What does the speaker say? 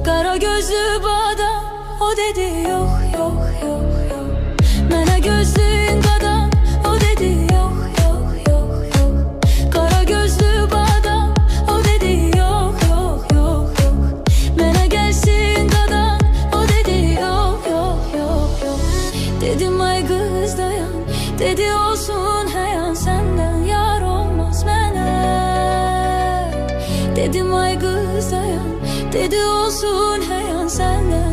Kara gözlü bada o dedi yok yok yok yok. Mene gözlüğün kadar o dedi yok yok yok yok. Kara gözlü bada o dedi yok yok yok yok. Mene gelsin kadar o dedi yok yok yok yok. Dedim ay kız dayan, dedi olsun heyan, senden yar olmaz mene. Dedim ay kız dayan, dedi olsun heyan, senden